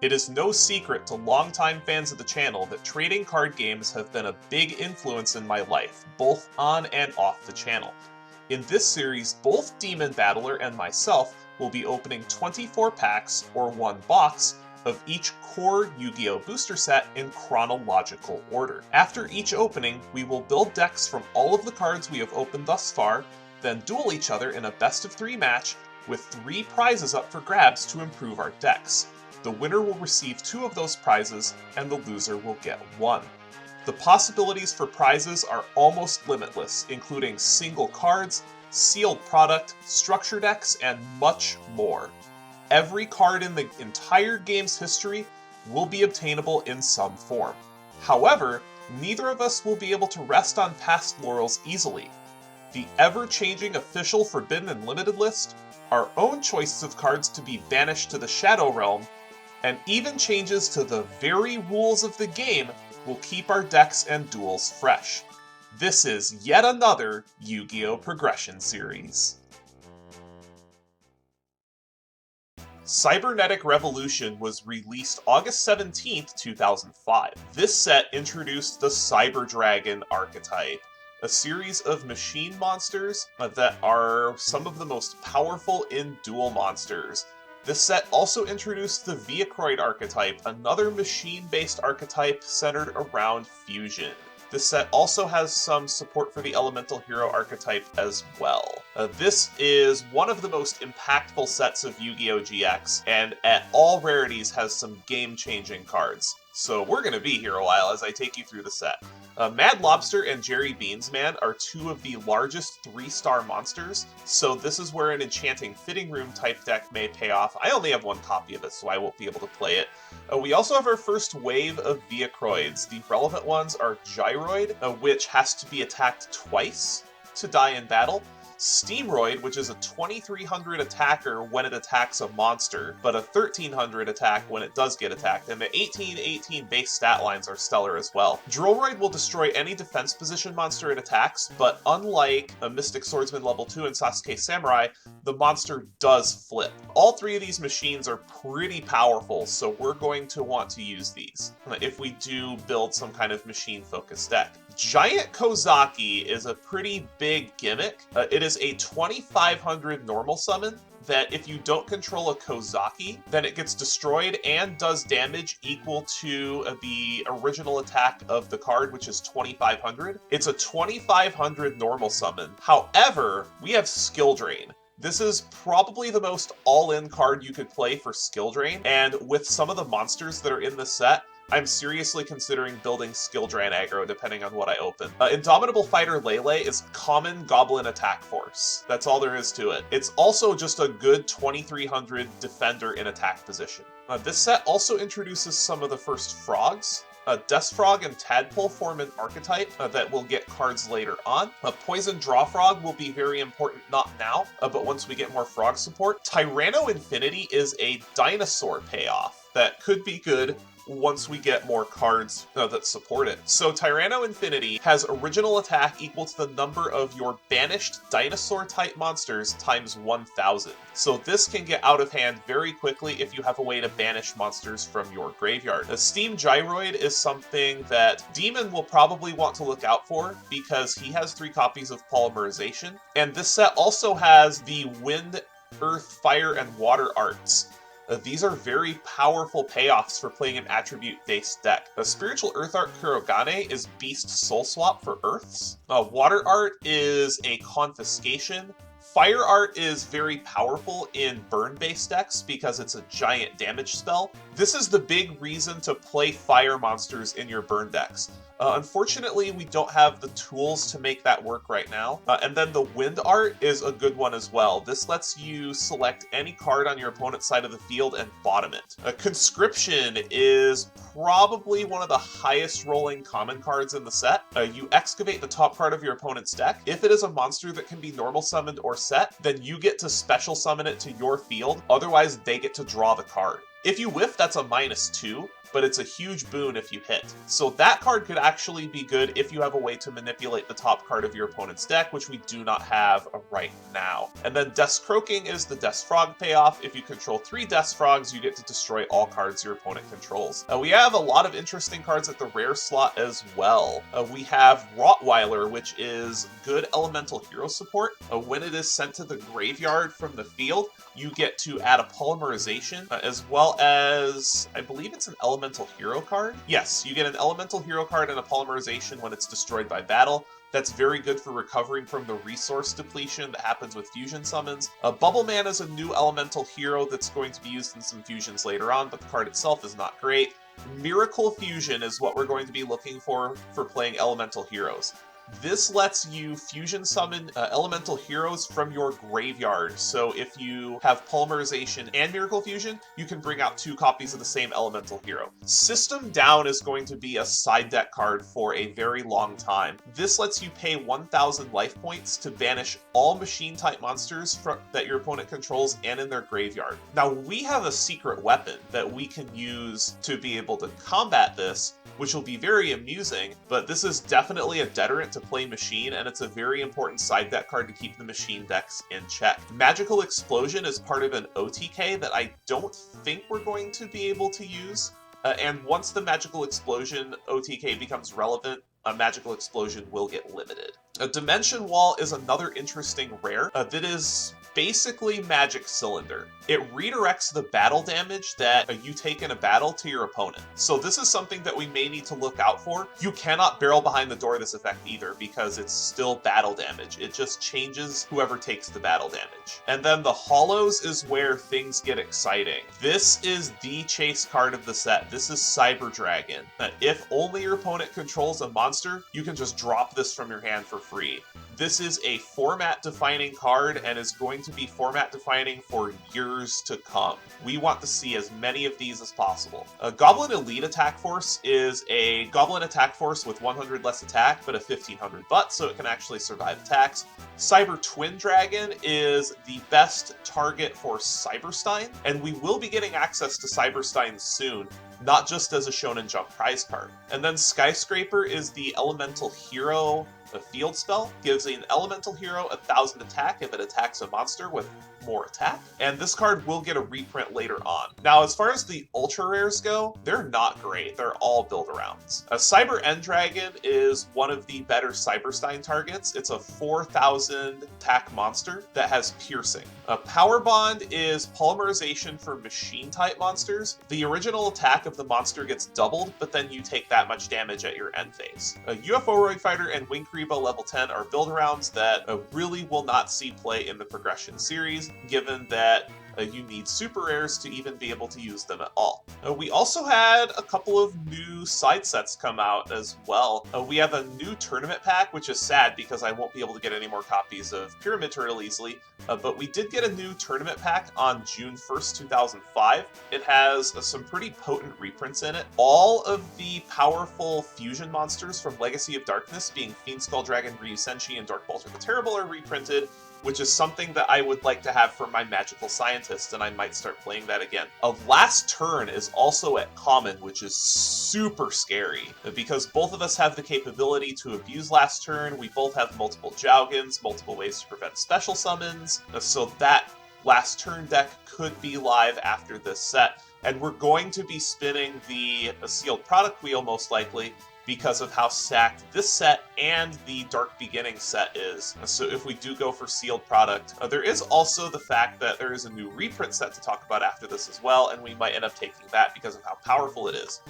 It is no secret to longtime fans of the channel that trading card games have been a big influence in my life, both on and off the channel. In this series, both DemonBattler and myself will be opening 24 packs, or one box, of each core Yu-Gi-Oh! Booster set in chronological order. After each opening, we will build decks from all of the cards we have opened thus far, then duel each other in a best-of-3 match with 3 prizes up for grabs to improve our decks. The winner will receive 2 of those prizes, and the loser will get 1. The possibilities for prizes are almost limitless, including single cards, sealed product, structure decks, and much more. Every card in the entire game's history will be obtainable in some form. However, neither of us will be able to rest on past laurels easily. The ever-changing official Forbidden and Limited list, our own choices of cards to be banished to the Shadow Realm, and even changes to the very rules of the game will keep our decks and duels fresh. This is yet another Yu-Gi-Oh! Progression series. Cybernetic Revolution was released August 17th, 2005. This set introduced the Cyber Dragon archetype, a series of machine monsters that are some of the most powerful in duel monsters. This set also introduced the Viacroid archetype, another machine-based archetype centered around fusion. This set also has some support for the Elemental Hero archetype as well. This is one of the most impactful sets of Yu-Gi-Oh! GX, and at all rarities has some game-changing cards. So we're going to be here a while as I take you through the set. Mad Lobster and Jerry Beansman are 2 of the largest 3-star monsters, so this is where an Enchanting Fitting Room type deck may pay off. I only have 1 copy of it, so I won't be able to play it. We also have our first wave of Viacroids. The relevant ones are Gyroid, which has to be attacked twice to die in battle. Steamroid, which is a 2300 attacker when it attacks a monster, but a 1300 attack when it does get attacked, and the 1818 base stat lines are stellar as well. Drillroid will destroy any defense position monster it attacks, but unlike a Mystic Swordsman level 2 and Sasuke Samurai, the monster does flip. All 3 of these machines are pretty powerful, so we're going to want to use these if we do build some kind of machine-focused deck. Giant Kozaki is a pretty big gimmick. It is a 2500 normal summon that if you don't control a Kozaki, then it gets destroyed and does damage equal to the original attack of the card, which is 2500. It's a 2500 normal summon. However, we have Skill Drain. This is probably the most all-in card you could play for Skill Drain, and with some of the monsters that are in the set, I'm seriously considering building Skill Drain aggro depending on what I open. Indomitable Fighter Lele is common Goblin attack force. That's all there is to it. It's also just a good 2300 defender in attack position. This set also introduces some of the first frogs. Deathfrog and Tadpole form an archetype that will get cards later on. Poison Draw Frog will be very important, not now, but once we get more frog support. Tyranno Infinity is a dinosaur payoff that could be good once we get more cards that support it. So Tyranno Infinity has original attack equal to the number of your banished dinosaur-type monsters times 1000. So this can get out of hand very quickly if you have a way to banish monsters from your graveyard. A Steam Gyroid is something that Demon will probably want to look out for because he has 3 copies of Polymerization. And this set also has the Wind, Earth, Fire, and Water arts. These are very powerful payoffs for playing an attribute-based deck. A Spiritual Earth Art Kurogane is Beast Soul Swap for Earths. Water Art is a Confiscation. Fire Art is very powerful in burn-based decks because it's a giant damage spell. This is the big reason to play fire monsters in your burn decks. Unfortunately, we don't have the tools to make that work right now. And then the Wind Art is a good one as well. This lets you select any card on your opponent's side of the field and bottom it. Conscription is probably one of the highest rolling common cards in the set. You excavate the top part of your opponent's deck. If it is a monster that can be normal summoned or set, then you get to special summon it to your field. Otherwise, they get to draw the card. If you whiff, that's a -2, but it's a huge boon if you hit. So that card could actually be good if you have a way to manipulate the top card of your opponent's deck, which we do not have right now. And then Death's Croaking is the Death's Frog payoff. If you control 3 Death's Frogs, you get to destroy all cards your opponent controls. We have a lot of interesting cards at the rare slot as well. We have Rottweiler, which is good elemental hero support. When it is sent to the graveyard from the field, you get to add a polymerization, as well as, I believe it's an elemental hero card? Yes, you get an elemental hero card and a polymerization when it's destroyed by battle. That's very good for recovering from the resource depletion that happens with fusion summons. Bubble Man is a new elemental hero that's going to be used in some fusions later on, but the card itself is not great. Miracle Fusion is what we're going to be looking for playing elemental heroes. This lets you fusion summon elemental heroes from your graveyard. So if you have Polymerization and Miracle Fusion, you can bring out 2 copies of the same elemental hero. System Down is going to be a side deck card for a very long time. This lets you pay 1,000 life points to banish all machine-type monsters that your opponent controls and in their graveyard. Now, we have a secret weapon that we can use to be able to combat this, which will be very amusing, but this is definitely a deterrent to play Machine, and it's a very important side deck card to keep the Machine decks in check. Magical Explosion is part of an OTK that I don't think we're going to be able to use, and once the Magical Explosion OTK becomes relevant, a Magical Explosion will get limited. A Dimension Wall is another interesting rare that is basically Magic Cylinder. It redirects the battle damage that you take in a battle to your opponent. So this is something that we may need to look out for. You cannot barrel behind the door this effect either because it's still battle damage. It just changes whoever takes the battle damage. And then the Hollows is where things get exciting. This is the chase card of the set. This is Cyber Dragon. If only your opponent controls a monster, you can just drop this from your hand for free. This is a format-defining card and is going to be format-defining for years to come. We want to see as many of these as possible. A Goblin Elite Attack Force is a Goblin attack force with 100 less attack, but a 1500 butt, so it can actually survive attacks. Cyber Twin Dragon is the best target for Cyberstein, and we will be getting access to Cyberstein soon, not just as a Shonen Jump prize card. And then Skyscraper is the elemental hero. A field spell gives an elemental hero 1,000 attack if it attacks a monster with more attack, and this card will get a reprint later on. Now, as far as the ultra rares go, they're not great. They're all build-arounds. A Cyber End Dragon is one of the better Cyberstein targets. It's a 4,000 attack monster that has piercing. A Power Bond is polymerization for machine-type monsters. The original attack of the monster gets doubled, but then you take that much damage at your end phase. A UFO Roid Fighter and Wing Karibo level 10 are build-arounds that really will not see play in the progression series, given that you need super rares to even be able to use them at all. We also had a couple of new side sets come out as well. We have a new tournament pack, which is sad because I won't be able to get any more copies of Pyramid Turtle easily, but we did get a new tournament pack on June 1st, 2005. It has some pretty potent reprints in it. All of the powerful fusion monsters from Legacy of Darkness, being Fiend Skull Dragon, Ryu Senshi, and Dark Bolter the Terrible, are reprinted, which is something that I would like to have for my Magical Scientist, and I might start playing that again. Last Turn is also at common, which is super scary, because both of us have the capability to abuse Last Turn. We both have multiple Jougans, multiple ways to prevent special summons, so that Last Turn deck could be live after this set. And we're going to be spinning the sealed product wheel, most likely, because of how stacked this set and the Dark Beginning set is. So if we do go for sealed product, there is also the fact that there is a new reprint set to talk about after this as well, and we might end up taking that because of how powerful it is.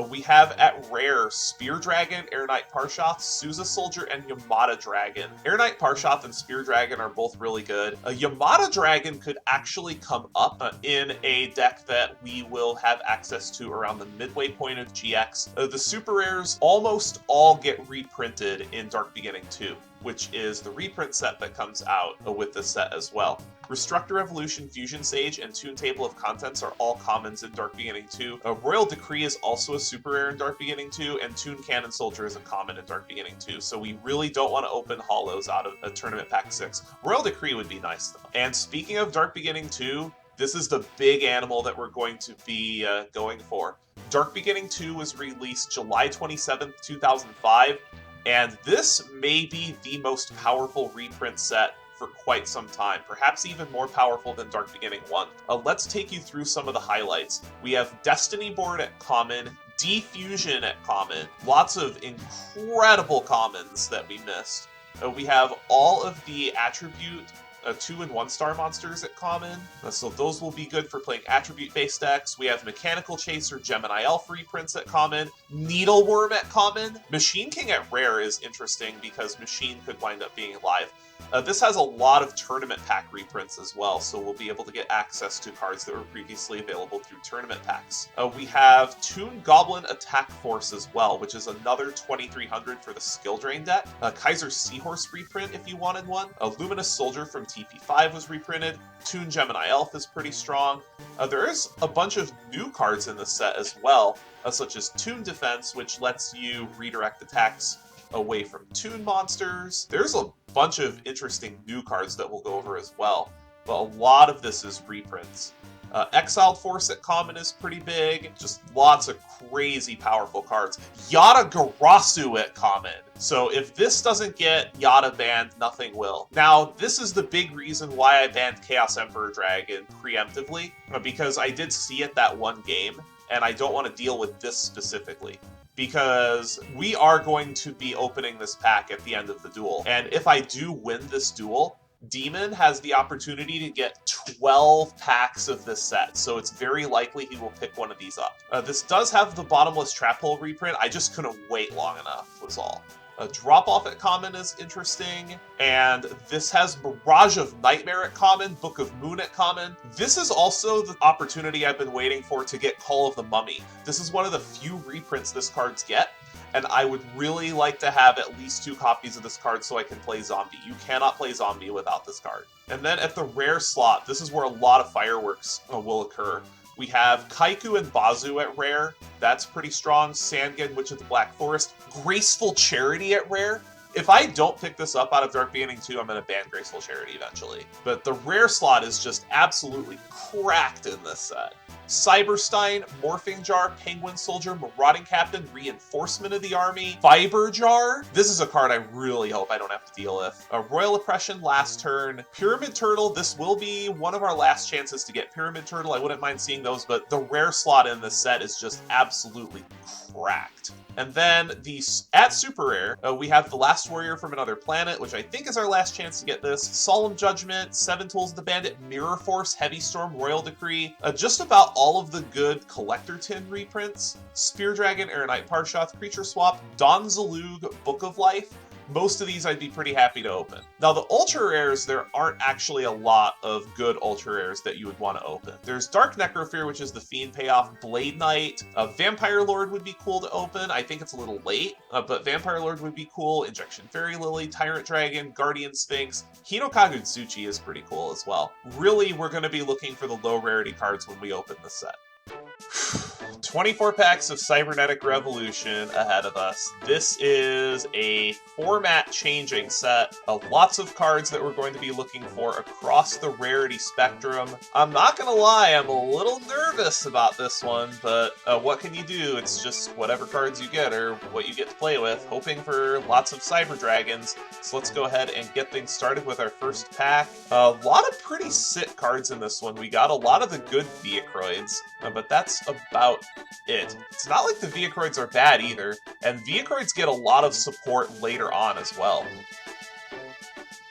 We have at rare Spear Dragon, Air Knight Parshoth, Souza Soldier, and Yamada Dragon. Air Knight Parshoth and Spear Dragon are both really good. Yamada Dragon could actually come up in a deck that we will have access to around the midway point of GX. The super rares almost all get reprinted in Dark Beginning 2, which is the reprint set that comes out with this set as well. Restructor Evolution, Fusion Sage, and Toon Table of Contents are all commons in Dark Beginning 2. Royal Decree is also a super rare in Dark Beginning 2, and Toon Cannon Soldier is a common in Dark Beginning 2, so we really don't want to open hollows out of a Tournament Pack 6. Royal Decree would be nice, though. And speaking of Dark Beginning 2, This is the big animal that we're going to be going for. Dark Beginning 2 was released July 27th, 2005, and this may be the most powerful reprint set for quite some time, perhaps even more powerful than Dark Beginning 1. Let's take you through some of the highlights. We have Destiny Board at common, Defusion at common, lots of incredible commons that we missed. We have all of the attribute 2 and 1 star monsters at common, so those will be good for playing attribute-based decks. We have Mechanical Chaser, Gemini Elf reprints at common, Needleworm at common. Machine King at rare is interesting because Machine could wind up being live. This has a lot of tournament pack reprints as well, so we'll be able to get access to cards that were previously available through tournament packs. We have Toon Goblin Attack Force as well, which is another 2300 for the Skill Drain deck. Kaiser Seahorse reprint if you wanted one. Luminous Soldier from TP5 was reprinted. Toon Gemini Elf is pretty strong. There is a bunch of new cards in this set as well, such as Toon Defense, which lets you redirect attacks away from Toon monsters. There's a bunch of interesting new cards that we'll go over as well, but a lot of this is reprints. Exiled Force at common is pretty big, just lots of crazy powerful cards. Yada Garasu at common. So if this doesn't get Yada banned, nothing will. Now, this is the big reason why I banned Chaos Emperor Dragon preemptively, because I did see it that one game, and I don't want to deal with this specifically. Because we are going to be opening this pack at the end of the duel. And if I do win this duel, Demon has the opportunity to get 12 packs of this set, so it's very likely he will pick one of these up. This does have the Bottomless Trap Hole reprint, I just couldn't wait long enough, was all. Drop Off at common is interesting, and this has Mirage of Nightmare at common, Book of Moon at common. This is also the opportunity I've been waiting for to get Call of the Mummy. This is one of the few reprints this card's get, and I would really like to have at least 2 copies of this card so I can play Zombie. You cannot play Zombie without this card. And then at the rare slot, this is where a lot of fireworks will occur. We have Kaiku and Bazu at rare. That's pretty strong. Sangan, Witch of the Black Forest. Graceful Charity at rare. If I don't pick this up out of Dark Beginning 2, I'm going to ban Graceful Charity eventually. But the rare slot is just absolutely cracked in this set. Cyberstein, Morphing Jar, Penguin Soldier, Marauding Captain, Reinforcement of the Army, Fiber Jar. This is a card I really hope I don't have to deal with. Royal Oppression last turn. Pyramid Turtle, this will be one of our last chances to get Pyramid Turtle. I wouldn't mind seeing those, but the rare slot in this set is just absolutely cracked. And then at Super Rare, we have The Last Warrior from Another Planet, which I think is our last chance to get this. Solemn Judgment, Seven Tools of the Bandit, Mirror Force, Heavy Storm, Royal Decree. Just about all of the good Collector Tin reprints. Spear Dragon, Aeronite Parshoth, Creature Swap, Don Zalug, Book of Life. Most of these I'd be pretty happy to open. Now the Ultra Rares, there aren't actually a lot of good Ultra Rares that you would want to open. There's Dark Necrofear, which is the Fiend payoff, Blade Knight, Vampire Lord would be cool to open. I think it's a little late, but Vampire Lord would be cool. Injection Fairy Lily, Tyrant Dragon, Guardian Sphinx, Hinokagu Tsuchi is pretty cool as well. Really, we're going to be looking for the low rarity cards when we open this set. 24 packs of Cybernetic Revolution ahead of us. This is a format-changing set of lots of cards that we're going to be looking for across the rarity spectrum. I'm not gonna lie, I'm a little nervous about this one, but what can you do? It's just whatever cards you get or what you get to play with, hoping for lots of Cyber Dragons. So let's go ahead and get things started with our first pack. A lot of pretty sick cards in this one. We got a lot of the good Viacroids, but that's about it. It's not like the Viacroids are bad either, and Viacroids get a lot of support later on as well.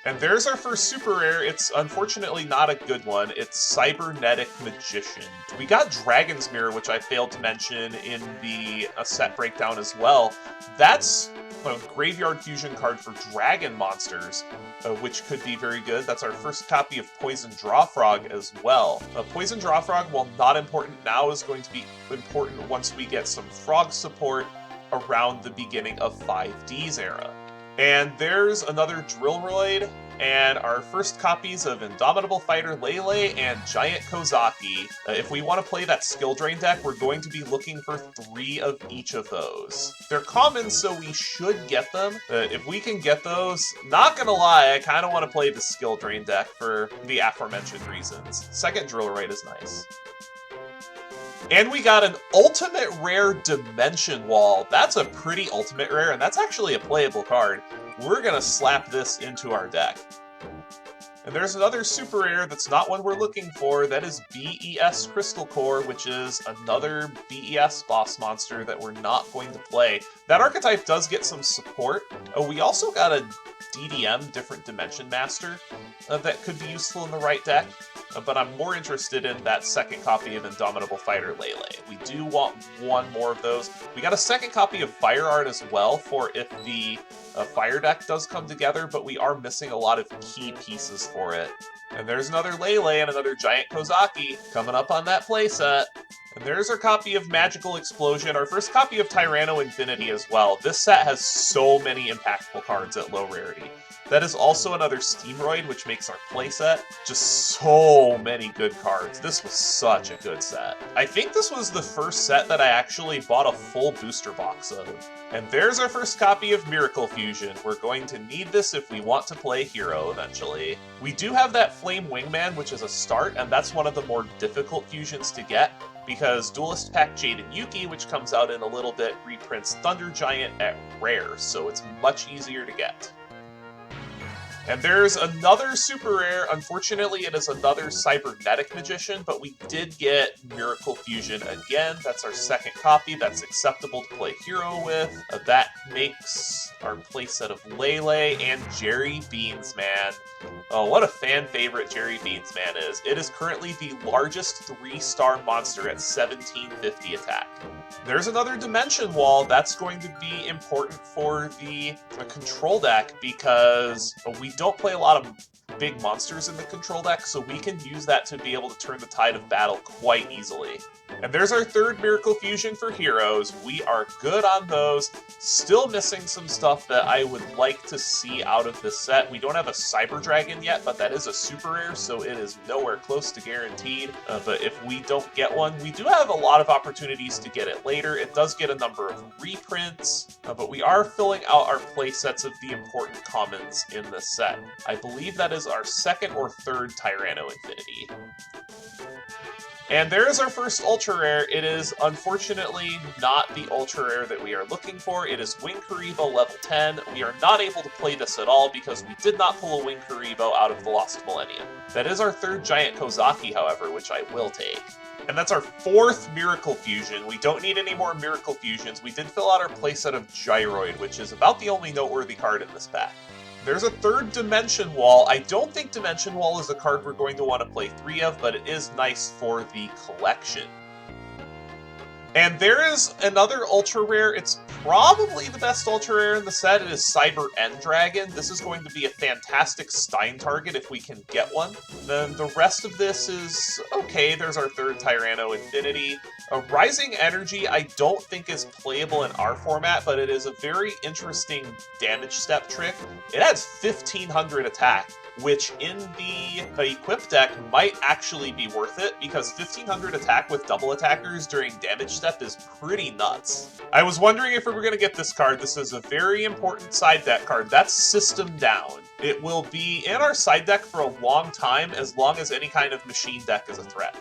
And there's our first super rare. It's unfortunately not a good one. It's Cybernetic Magician. We got Dragon's Mirror, which I failed to mention in the set breakdown as well. That's a graveyard fusion card for dragon monsters, which could be very good. That's our first copy of Poison Drawfrog as well. Poison Drawfrog, while not important now, is going to be important once we get some frog support around the beginning of 5D's era. And there's another Drillroid. and our first copies of Indomitable Fighter Lele and Giant Kozaki. If we want to play that skill drain deck, we're going to be looking for 3 of each of those. They're common, so we should get them. If we can get those, not gonna lie, I kind of want to play the skill drain deck for the aforementioned reasons. Second Drill Right is nice. And we got an ultimate rare Dimension Wall. That's a pretty ultimate rare, and that's actually a playable card. We're gonna slap this into our deck. And there's another super rare that's not one we're looking for. That is BES Crystal Core, which is another BES boss monster that we're not going to play. That archetype does get some support. We also got a DDM, Different Dimension Master, that could be useful in the right deck. But I'm more interested in that second copy of Indomitable Fighter Lele. We do want 1 more of those. We got a second copy of Fire Art as well for if the Fire deck does come together, but we are missing a lot of key pieces for it. And there's another Lele and another Giant Kozaki coming up on that playset. And there's our copy of Magical Explosion, our first copy of Tyranno Infinity as well. This set has so many impactful cards at low rarity. That is also another Steamroid, which makes our playset just so many good cards. This was such a good set. I think this was the first set that I actually bought a full booster box of. And there's our first copy of Miracle Fusion. We're going to need this if we want to play Hero eventually. We do have that Flame Wingman, which is a start, and that's one of the more difficult fusions to get, because Duelist Pack Jade and Yuki, which comes out in a little bit, reprints Thunder Giant at rare, so it's much easier to get. And there's another super rare. Unfortunately, it is another Cybernetic Magician, but we did get Miracle Fusion again. That's our second copy. That's acceptable to play Hero with. That makes our playset of Lele and Jerry Beansman. Oh, what a fan favorite Jerry Beansman is. It is currently the largest 3-star monster at 1750 attack. There's another Dimension Wall. That's going to be important for the control deck because we don't play a lot of big monsters in the control deck, so we can use that to be able to turn the tide of battle quite easily. And there's our third Miracle Fusion for Heroes. We are good on those. Still missing some stuff that I would like to see out of this set. We don't have a Cyber Dragon yet, but that is a super rare, so it is nowhere close to guaranteed. But if we don't get one, we do have a lot of opportunities to get it later. It does get a number of reprints, but we are filling out our play sets of the important commons in this set. I believe that is our second or third Tyranno Infinity. And there is our first Ultra Rare. It is unfortunately not the Ultra Rare that we are looking for. It is Wing Karibo level 10. We are not able to play this at all because we did not pull a Wing Karibo out of the Lost Millennium. That is our third Giant Kozaki, however, which I will take. And that's our fourth Miracle Fusion. We don't need any more Miracle Fusions. We did fill out our playset of Gyroid, which is about the only noteworthy card in this pack. There's a third Dimension Wall. I don't think Dimension Wall is a card we're going to want to play 3 of, but it is nice for the collection. And there is another Ultra Rare. It's probably the best Ultra Rare in the set. It is Cyber End Dragon. This is going to be a fantastic Stein target if we can get one. Then the rest of this is okay. There's our third Tyranno Infinity. A Rising Energy I don't think is playable in our format, but it is a very interesting damage step trick. It has 1500 attack, which in the equip deck might actually be worth it, because 1500 attack with double attackers during damage step is pretty nuts. I was wondering if we were going to get this card. This is a very important side deck card. That's System Down. It will be in our side deck for a long time, as long as any kind of machine deck is a threat.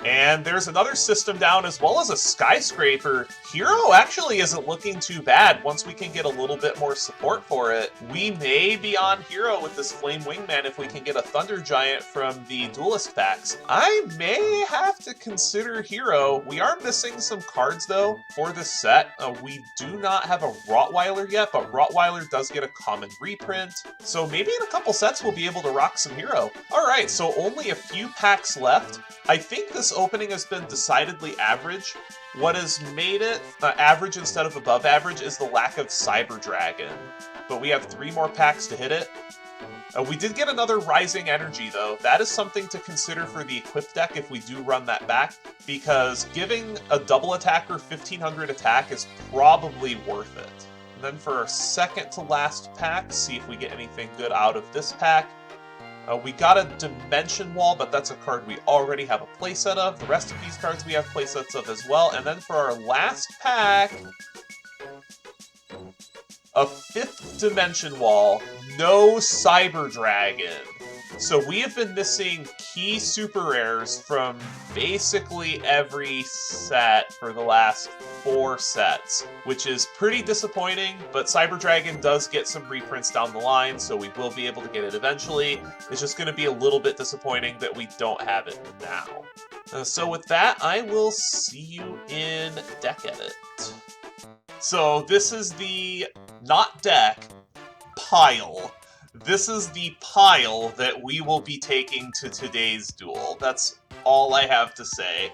And there's another System Down as well as a Skyscraper. Hero actually isn't looking too bad once we can get a little bit more support for it. We may be on Hero with this Flame Wingman if we can get a Thunder Giant from the Duelist packs. I may have to consider Hero. We are missing some cards though for this set. We do not have a Rottweiler yet, but Rottweiler does get a common reprint. So maybe in a couple sets we'll be able to rock some Hero. Alright, so only a few packs left. I think this opening has been decidedly average. What has made it average instead of above average is the lack of Cyber Dragon. But we have 3 more packs to hit it. We did get another Rising Energy though. That is something to consider for the equip deck if we do run that back, because giving a double attacker 1500 attack is probably worth it. And then for our second to last pack, see if we get anything good out of this pack. We got a Dimension Wall, but that's a card we already have a playset of. The rest of these cards we have playsets of as well. And then for our last pack, a 5th Dimension Wall, no Cyber Dragon. So we have been missing key super rares from basically every set for the last 4 sets, which is pretty disappointing, but Cyber Dragon does get some reprints down the line, so we will be able to get it eventually. It's just going to be a little bit disappointing that we don't have it now. So with that, I will see you in Deck Edit. So this is the, not deck, pile. This is the pile that we will be taking to today's duel. That's all I have to say.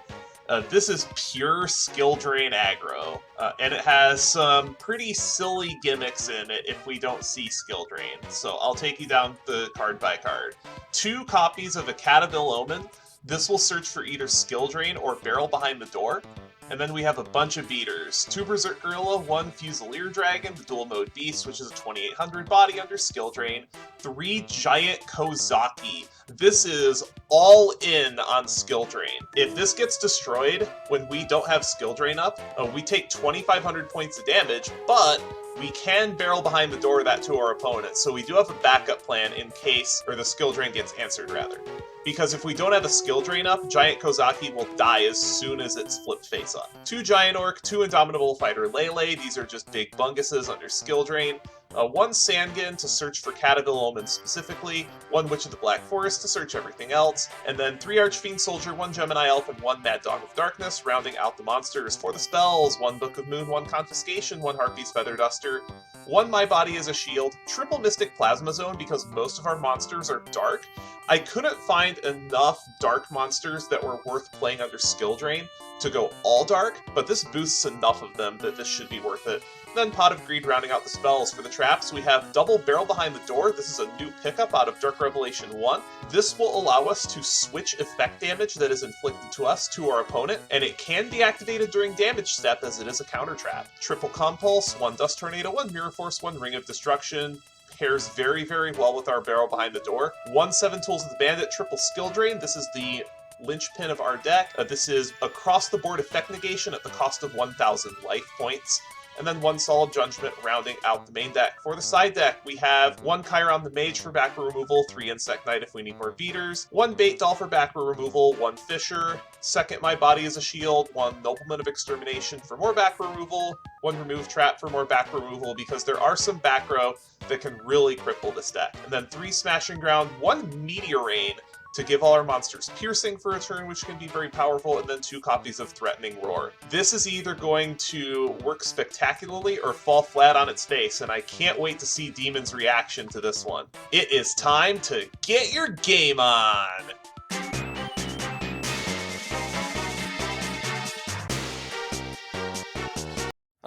This is pure skill drain aggro, and it has some pretty silly gimmicks in it if we don't see skill drain. So I'll take you down the card by card. 2 copies of a Catabil Omen. This will search for either skill drain or barrel behind the door. And then we have a bunch of beaters. 2 Berserk Gorilla, 1 Fusilier Dragon, the dual mode beast, which is a 2800 body under skill drain. 3 Giant Kozaki. This is all in on skill drain. If this gets destroyed when we don't have skill drain up, we take 2500 points of damage, but we can barrel behind the door that to our opponent. So we do have a backup plan in case, or the skill drain gets answered rather. Because if we don't have a skill drain up, Giant Kozaki will die as soon as it's flipped face up. 2 Giant Orc, 2 Indomitable Fighter Lele, these are just big bunguses under skill drain. 1 Sangin to search for Catabil Omen specifically, 1 Witch of the Black Forest to search everything else, and then 3 Archfiend Soldier, 1 Gemini Elf, and 1 Mad Dog of Darkness, rounding out the monsters. For the spells, 1 Book of Moon, 1 Confiscation, 1 Harpy's Feather Duster, 1 My Body is a Shield, triple Mystic Plasma Zone because most of our monsters are dark. I couldn't find enough dark monsters that were worth playing under skill drain to go all dark, but this boosts enough of them that this should be worth it. Then Pot of Greed rounding out the spells. For the traps, we have Double Barrel Behind the Door. This is a new pickup out of Dark Revelation 1. This will allow us to switch effect damage that is inflicted to us to our opponent, and it can be activated during damage step as it is a counter trap. Triple Compulse, 1 Dust Tornado, 1 Mirror Force, 1 Ring of Destruction. Pairs very, very well with our Barrel Behind the Door. 1 7 Tools of the Bandit, triple Skill Drain. This is the linchpin of our deck. This is across-the-board effect negation at the cost of 1,000 life points. And then 1 Solid Judgment rounding out the main deck. For the side deck, we have 1 Chiron the Mage for back row removal, 3 Insect Knight if we need more beaters, 1 Bait Doll for back row removal, 1 Fisher, 2nd My Body is a Shield, 1 Nobleman of Extermination for more back row removal, 1 Remove Trap for more back row removal, because there are some back row that can really cripple this deck. And then 3 Smashing Ground, 1 Meteor Rain, to give all our monsters piercing for a turn, which can be very powerful, and then 2 copies of Threatening Roar. This is either going to work spectacularly or fall flat on its face, and I can't wait to see Demon's reaction to this one. It is time to get your game on!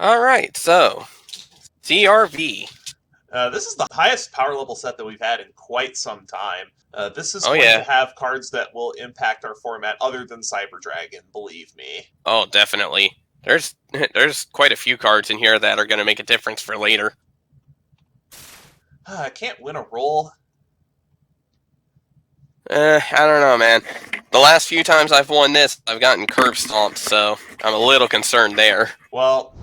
Alright, so, CRV. This is the highest power level set that we've had in quite some time. This is going to have cards that will impact our format other than Cyber Dragon, believe me. Oh, definitely. There's quite a few cards in here that are going to make a difference for later. I can't win a roll. I don't know, man. The last few times I've won this, I've gotten curve stomped, so I'm a little concerned there. Well,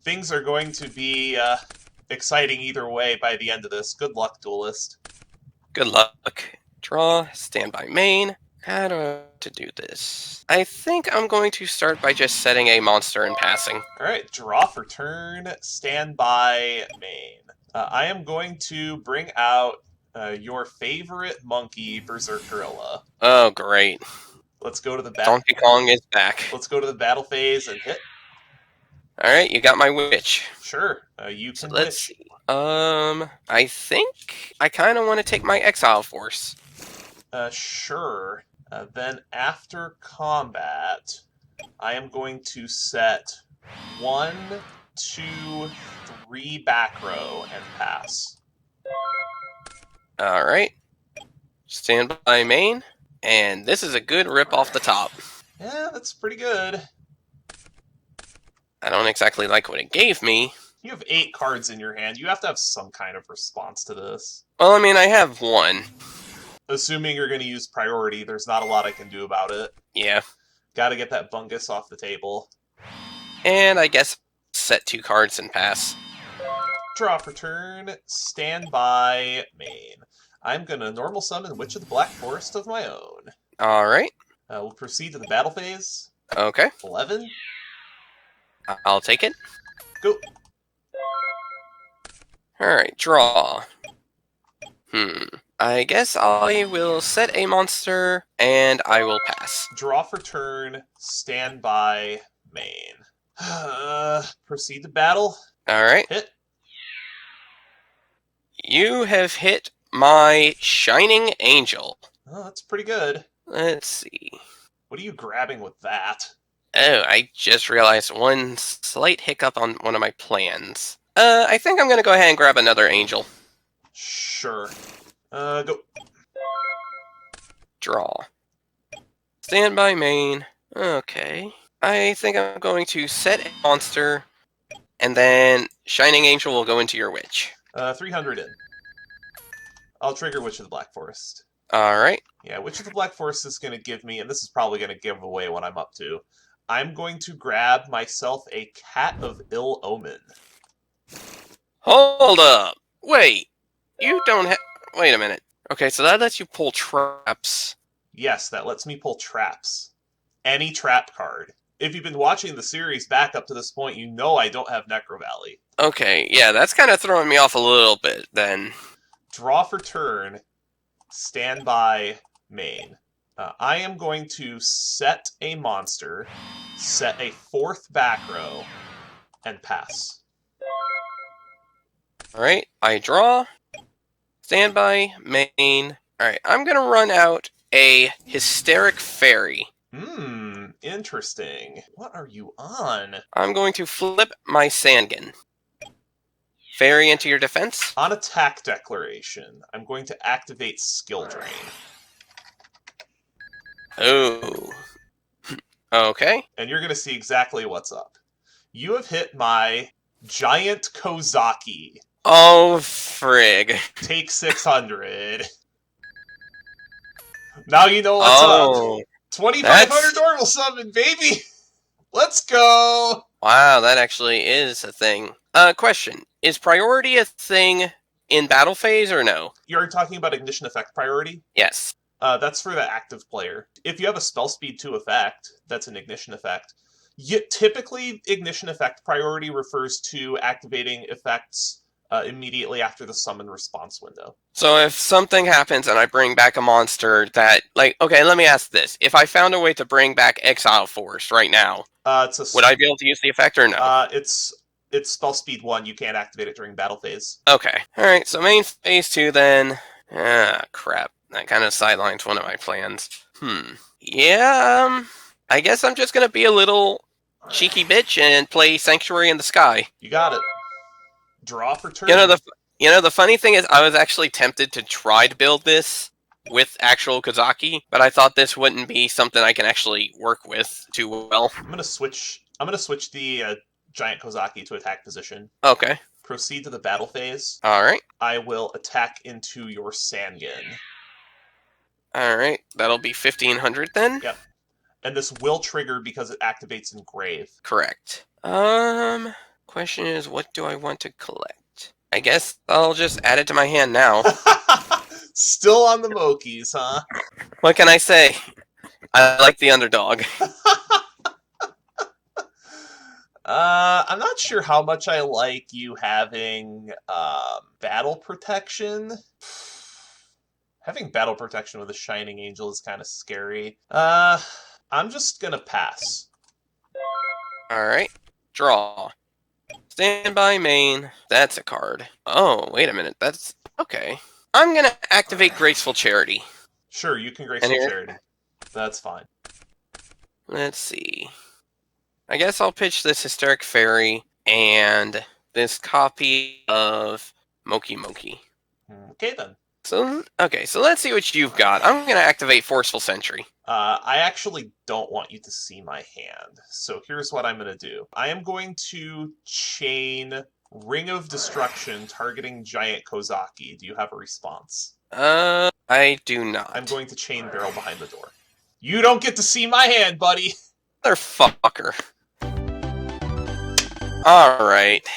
things are going to be exciting either way by the end of this. Good luck, Duelist. Good luck. Draw, stand by main. How do I want to do this? I think I'm going to start by just setting a monster and passing. Alright, draw for turn, stand by main. I am going to bring out your favorite monkey, Berserk Gorilla. Oh, great. Let's go to the battle. Donkey Kong is back. Let's go to the battle phase and hit. Alright, you got my witch. Sure, you can Let's see. I think I kind of want to take my Exile Force. Sure. Then after combat, I am going to set 1, 2, 3 back row and pass. Alright. Stand by main. And this is a good rip off the top. Yeah, that's pretty good. I don't exactly like what it gave me, You have 8 cards in your hand. You have to have some kind of response to this. Well, I mean, I have one. Assuming you're going to use priority, there's not a lot I can do about it. Yeah. Gotta get that bungus off the table. And I guess set 2 cards and pass. Draw for turn. Stand by. Main. I'm going to normal summon Witch of the Black Forest of my own. Alright. We'll proceed to the battle phase. Okay. 11. I'll take it. Go. Alright, draw. I guess I will set a monster, and I will pass. Draw for turn. Stand by. Main. Proceed to battle. Alright. Hit. You have hit my Shining Angel. Oh, that's pretty good. Let's see. What are you grabbing with that? Oh, I just realized one slight hiccup on one of my plans. I think I'm gonna go ahead and grab another angel. Sure. Go. Draw. Stand by main. Okay. I think I'm going to set a monster, and then Shining Angel will go into your witch. 300 in. I'll trigger Witch of the Black Forest. Alright. Yeah, Witch of the Black Forest is going to give me, and this is probably going to give away what I'm up to. I'm going to grab myself a Cat of Ill Omen. Hold up! Wait! You don't have... Wait a minute. Okay, so that lets you pull traps. Yes, that lets me pull traps. Any trap card. If you've been watching the series back up to this point, you know I don't have Necro Valley. Okay, yeah, that's kind of throwing me off a little bit, then. Draw for turn. Stand by main. I am going to set a monster, set a 4th back row, and pass. Alright, I draw. Stand by, main. Alright, I'm gonna run out a Hysteric Fairy. Interesting. What are you on? I'm going to flip my Sangan. Fairy into your defense. On attack declaration, I'm going to activate Skill Drain. Oh. Okay. And you're going to see exactly what's up. You have hit my Giant Kozaki. Oh, frig. Take 600. Now you know what's up. 2,500 normal summon, baby! Let's go! Wow, that actually is a thing. Question. Is priority a thing in battle phase or no? You're talking about ignition effect priority? Yes. That's for the active player. If you have a spell speed 2 effect, that's an ignition effect. Typically, ignition effect priority refers to activating effects immediately after the summon response window. So if something happens and I bring back a monster that, like, okay, let me ask this. If I found a way to bring back Exile Force right now, would I be able to use the effect or no? It's spell speed 1, you can't activate it during battle phase. Okay. Alright, so main phase 2 then. Ah, crap. That kind of sidelines one of my plans. Yeah, I guess I'm just gonna be a little cheeky bitch and play Sanctuary in the Sky. You got it. Draw for turn. You know, the funny thing is, I was actually tempted to try to build this with actual Kozaki, but I thought this wouldn't be something I can actually work with too well. I'm gonna switch the Giant Kozaki to attack position. Okay. Proceed to the battle phase. Alright. I will attack into your Sangan. Alright, that'll be 1,500 then? Yep. And this will trigger because it activates Engrave. Correct. Question is, what do I want to collect? I guess I'll just add it to my hand now. Still on the Mokies, huh? What can I say? I like the underdog. I'm not sure how much I like you having battle protection. Having battle protection with a Shining Angel is kind of scary. I'm just gonna pass. Alright. Draw. Stand by main. That's a card. Oh, wait a minute. That's... okay. I'm gonna activate Graceful Charity. Sure, you can Graceful Charity. That's fine. Let's see. I guess I'll pitch this Hysteric Fairy and this copy of Moki Moki. Okay, then. So let's see what you've got. I'm going to activate Forceful Sentry. I actually don't want you to see my hand. So here's what I'm going to do. I am going to chain Ring of Destruction targeting Giant Kozaki. Do you have a response? I do not. I'm going to chain barrel behind the door. You don't get to see my hand, buddy! Motherfucker. Alright.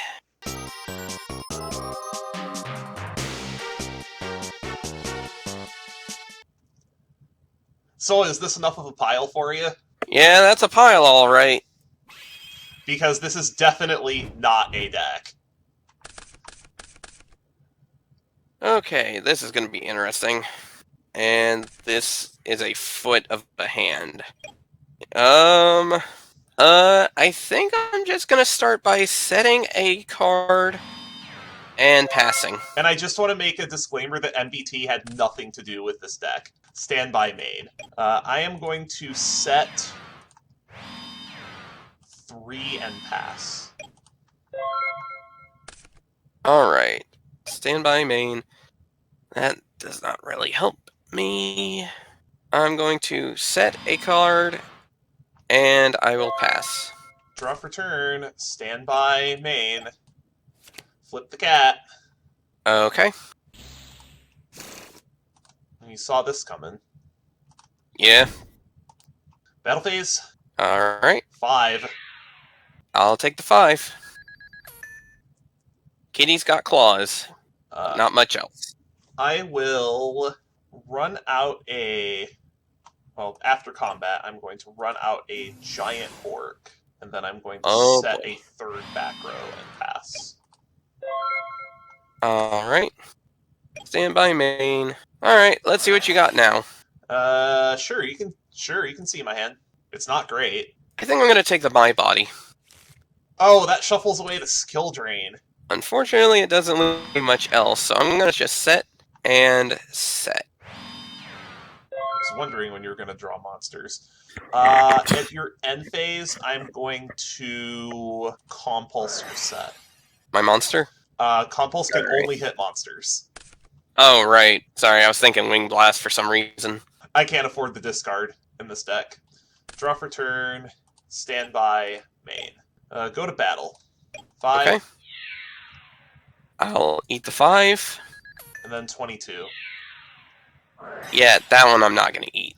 So is this enough of a pile for you? Yeah, that's a pile, alright. Because this is definitely not a deck. Okay, this is going to be interesting. And this is a foot of a hand. I think I'm just going to start by setting a card and passing. And I just want to make a disclaimer that MBT had nothing to do with this deck. Standby main. I am going to set 3 and pass. Alright. Standby main. That does not really help me. I'm going to set a card, and I will pass. Draw for turn. Standby main. Flip the cat. Okay. You saw this coming. Yeah. Battle phase. Alright. 5. I'll take the 5. Kitty's got claws. Not much else. I will run out a... Well, after combat, I'm going to run out a giant orc. And then I'm going to set a 3rd back row and pass. Alright. Standby main. Alright, let's see what you got now. Sure, you can see my hand. It's not great. I think I'm gonna take the my body. Oh, that shuffles away the skill drain. Unfortunately, it doesn't leave much else, so I'm gonna just set and set. I was wondering when you were gonna draw monsters. At your end phase, I'm going to compulse your set. My monster? Compulse can only hit monsters. Oh, right. Sorry, I was thinking Wing Blast for some reason. I can't afford the discard in this deck. Draw for turn, standby, main. Go to battle. 5. Okay. I'll eat the 5. And then 22. Yeah, that one I'm not going to eat.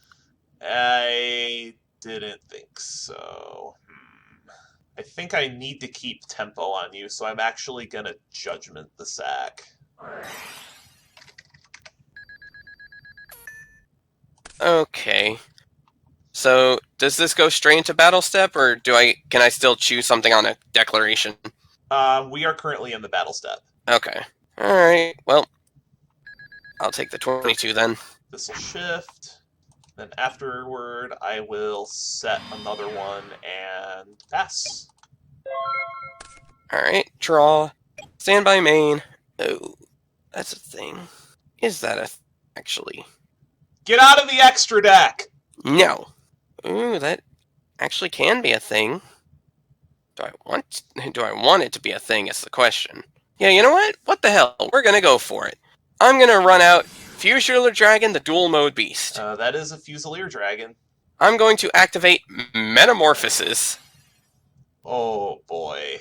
I didn't think so. I think I need to keep tempo on you, so I'm actually going to judgment the sack. Okay. So, does this go straight into battle step, or can I still choose something on a declaration? We are currently in the battle step. Okay. Alright, well, I'll take the 22 then. This will shift. Then afterward, I will set another one and pass. Alright, draw. Standby main. Oh, that's a thing. Is that actually? Get out of the extra deck! No. Ooh, that actually can be a thing. Do I want it to be a thing is the question. Yeah, you know what? What the hell? We're gonna go for it. I'm gonna run out Fusilier Dragon, the dual mode beast. That is a Fusilier Dragon. I'm going to activate Metamorphosis. Oh boy.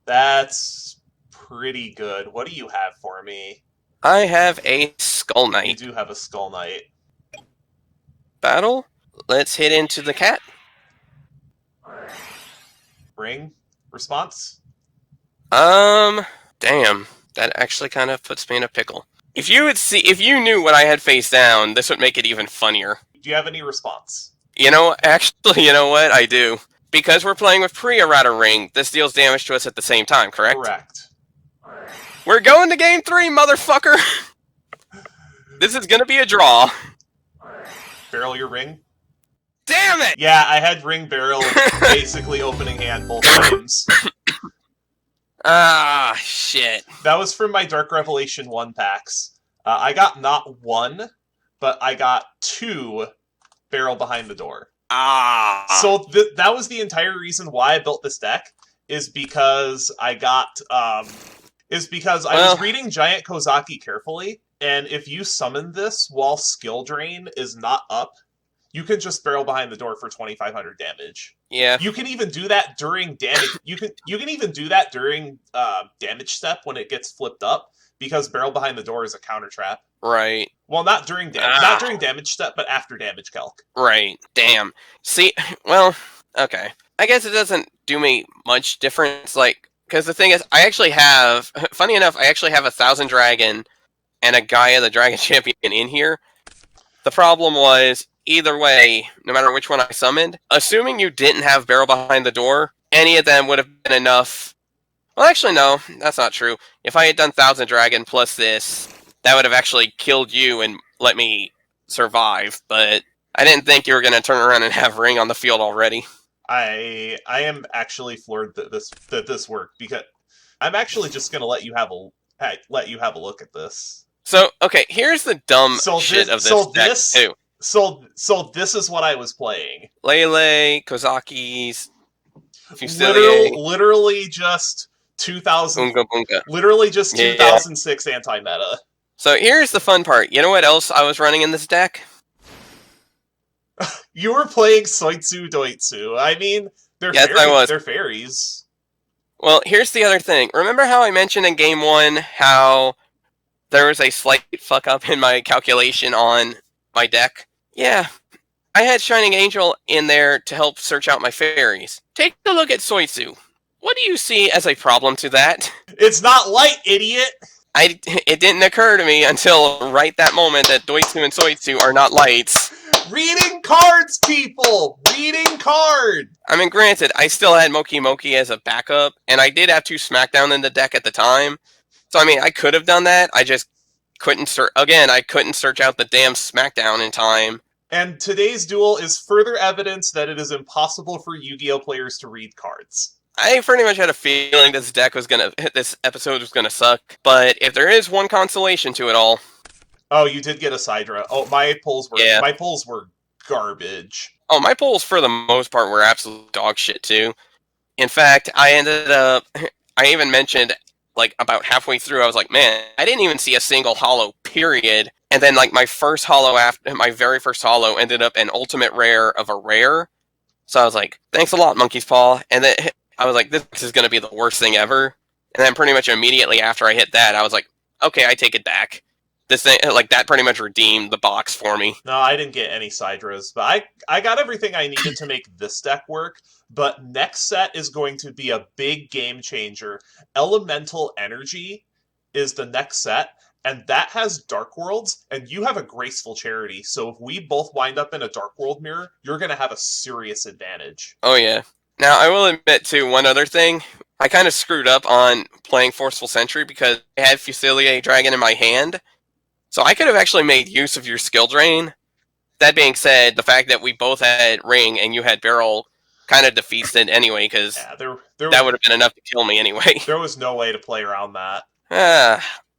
That's pretty good. What do you have for me? I have a Skull Knight. You do have a Skull Knight. Battle. Let's hit into the cat. Ring? Response? Damn. That actually kind of puts me in a pickle. If you knew what I had face down, this would make it even funnier. Do you have any response? You know what? I do. Because we're playing with pre-errata ring, this deals damage to us at the same time, correct? Correct. We're going to game 3, motherfucker! This is gonna be a draw. Barrel your ring? Damn it! Yeah, I had ring barrel basically opening hand both times. Ah, shit. That was from my Dark Revelation 1 packs. I got not 1, but I got 2 barrel behind the door. Ah. So that was the entire reason why I built this deck, is because I was reading Giant Kozaki carefully, and if you summon this while skill drain is not up, You can just barrel behind the door for 2,500 damage. Yeah. You can even do that during damage. You can even do that during damage step when it gets flipped up, because barrel behind the door is a counter trap. Right. Well, not during damage step, but after damage calc. Right. Damn. See, well, okay. I guess it doesn't do me much difference, like, because the thing is, I actually have, funny enough, I actually have a 1,000 Dragon and a Gaia the Dragon Champion in here. The problem was, either way, no matter which one I summoned, assuming you didn't have barrel behind the door, any of them would have been enough. Well, actually, no, that's not true. If I had done 1,000 Dragon plus this, that would have actually killed you and let me survive, but I didn't think you were going to turn around and have Ring on the field already. I am actually floored that this worked, because I'm actually just going to let you have a look at this. So, okay, here's the dumb shit of this deck, too. So this is what I was playing. Lele, Kozaki's, Fusilier. Literally just 2000. Bunga Bunga. Literally just 2006 anti-meta. So here's the fun part. You know what else I was running in this deck? You were playing Soitsu Doitsu. I mean, they're fairies. Well, here's the other thing. Remember how I mentioned in Game 1 how there was a slight fuck-up in my calculation on my deck? Yeah. I had Shining Angel in there to help search out my fairies. Take a look at Soitsu. What do you see as a problem to that? It's not light, idiot! It didn't occur to me until right that moment that Doitsu and Soitsu are not lights. Reading cards, people! Reading card! I mean, granted, I still had Moki Moki as a backup, and I did have 2 Smackdown in the deck at the time. So, I mean, I could have done that. I just couldn't I couldn't search out the damn Smackdown in time. And today's duel is further evidence that it is impossible for Yu-Gi-Oh! Players to read cards. I pretty much had a feeling this episode was gonna suck, but if there is one consolation to it all... Oh, you did get a Sidra. Oh, my polls were garbage. Oh, my polls for the most part were absolute dog shit too. In fact, I even mentioned, like, about halfway through, I was like, man, I didn't even see a single holo, period. And then, like, my very first holo ended up an ultimate rare of a rare. So I was like, thanks a lot, Monkey's Paw. And then I was like, this is going to be the worst thing ever. And then pretty much immediately after I hit that, I was like, okay, I take it back. This thing, like, that pretty much redeemed the box for me. No, I didn't get any Sidras, but I got everything I needed to make this deck work. But next set is going to be a big game changer. Elemental Energy is the next set, and that has Dark Worlds, and you have a Graceful Charity. So if we both wind up in a Dark World mirror, you're going to have a serious advantage. Oh, yeah. Now, I will admit, too, one other thing. I kind of screwed up on playing Forceful Sentry because I had Fusilier Dragon in my hand. So I could have actually made use of your skill drain. That being said, the fact that we both had Ring and you had Barrel kind of defeats it anyway, because that would have been enough to kill me anyway. There was no way to play around that.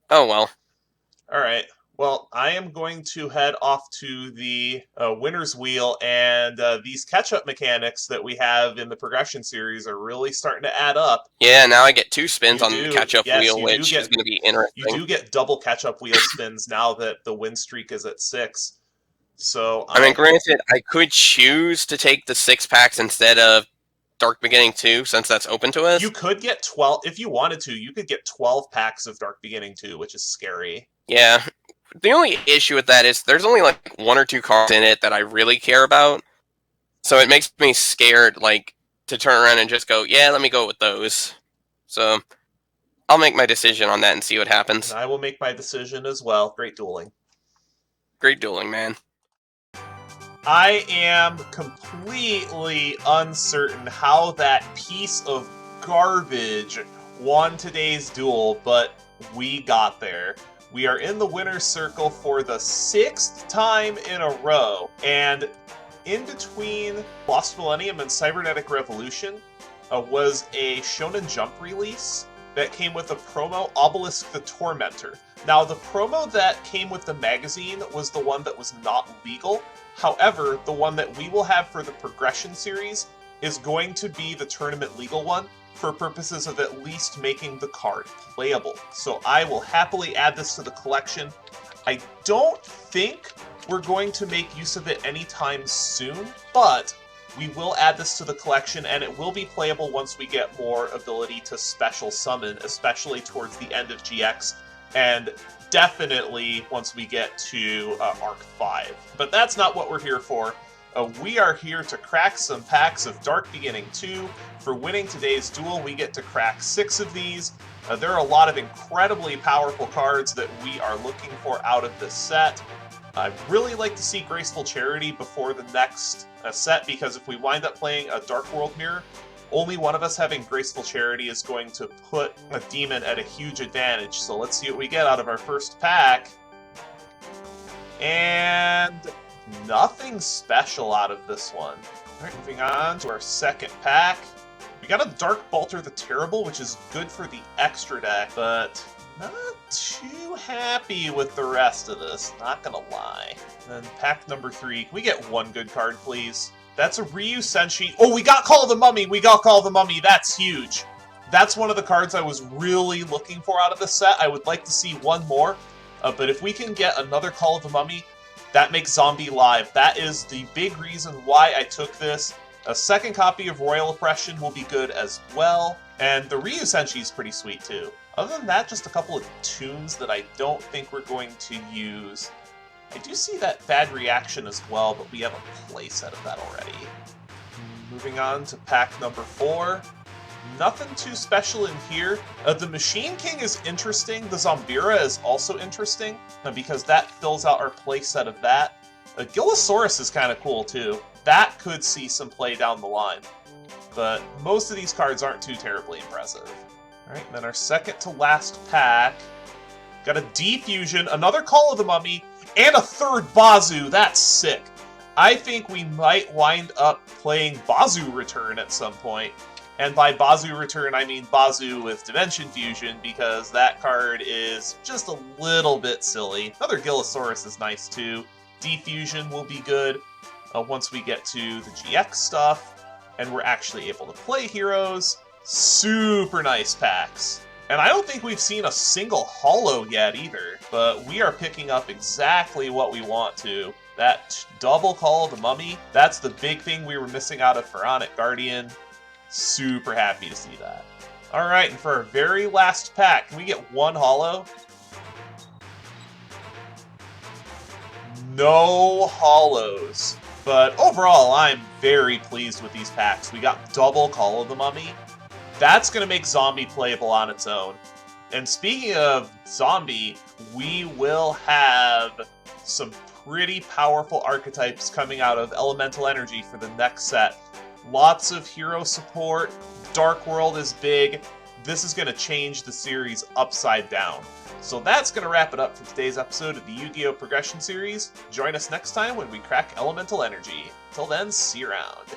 Oh well. Alright, well, I am going to head off to the winner's wheel, and these catch-up mechanics that we have in the progression series are really starting to add up. Yeah, now I get 2 spins on the catch-up wheel, which is going to be interesting. You do get double catch-up wheel spins now that the win streak is at 6. So I mean, granted, I could choose to take the 6 packs instead of Dark Beginning 2, since that's open to us. You could get 12, if you wanted to, you could get 12 packs of Dark Beginning 2, which is scary. Yeah. The only issue with that is there's only like 1 or 2 cards in it that I really care about. So it makes me scared, like, to turn around and just go, yeah, let me go with those. So I'll make my decision on that and see what happens. And I will make my decision as well. Great dueling. Great dueling, man. I am completely uncertain how that piece of garbage won today's duel, but we got there. We are in the winner's circle for the 6th time in a row, and in between Lost Millennium and Cybernetic Revolution was a Shonen Jump release that came with a promo, Obelisk the Tormentor. Now, the promo that came with the magazine was the one that was not legal. However, the one that we will have for the progression series is going to be the tournament legal one, for purposes of at least making the card playable. So I will happily add this to the collection. I don't think we're going to make use of it anytime soon, but we will add this to the collection, and it will be playable once we get more ability to special summon, especially towards the end of GX, and definitely once we get to Arc 5. But that's not what we're here for. We are here to crack some packs of Dark Beginning 2. For winning today's duel, we get to crack 6 of these. There are a lot of incredibly powerful cards that we are looking for out of this set. I'd really like to see Graceful Charity before the next set, because if we wind up playing a Dark World Mirror, only one of us having Graceful Charity is going to put a demon at a huge advantage. So let's see what we get out of our first pack. And nothing special out of this one. Alright, moving on to our second pack. We got a Dark Balter the Terrible, which is good for the extra deck, but not too happy with the rest of this, not gonna lie. And then pack number 3. Can we get one good card, please? That's a Ryu Senshi. Oh, we got Call of the Mummy! We got Call of the Mummy! That's huge! That's one of the cards I was really looking for out of this set. I would like to see one more, but if we can get another Call of the Mummy, that makes Zombie live. That is the big reason why I took this. A second copy of Royal Oppression will be good as well, and the Ryu Senshi is pretty sweet too. Other than that, just a couple of tunes that I don't think we're going to use. I do see that Bad Reaction as well, but we have a playset of that already. Moving on to pack number 4. Nothing too special in here. The Machine King is interesting. The Zombira is also interesting, because that fills out our playset of that. Gillosaurus is kind of cool too. That could see some play down the line. But most of these cards aren't too terribly impressive. Alright, then our second to last pack. Got a D-Fusion, another Call of the Mummy, and a third Bazoo. That's sick. I think we might wind up playing Bazoo Return at some point. And by Bazoo Return, I mean Bazoo with Dimension Fusion, because that card is just a little bit silly. Another Gillosaurus is nice too. D-Fusion will be good once we get to the GX stuff, and we're actually able to play heroes. Super nice packs. And I don't think we've seen a single holo yet either, but we are picking up exactly what we want to. That double Call of the Mummy, that's the big thing we were missing out of Pharaonic Guardian. Super happy to see that. Alright, and for our very last pack, can we get one holo? No holos. But overall, I'm very pleased with these packs. We got double Call of the Mummy. That's going to make Zombie playable on its own. And speaking of Zombie, we will have some pretty powerful archetypes coming out of Elemental Energy for the next set. Lots of hero support. Dark World is big. This is going to change the series upside down. So that's going to wrap it up for today's episode of the Yu-Gi-Oh! Progression Series. Join us next time when we crack Elemental Energy. Till then, see you around.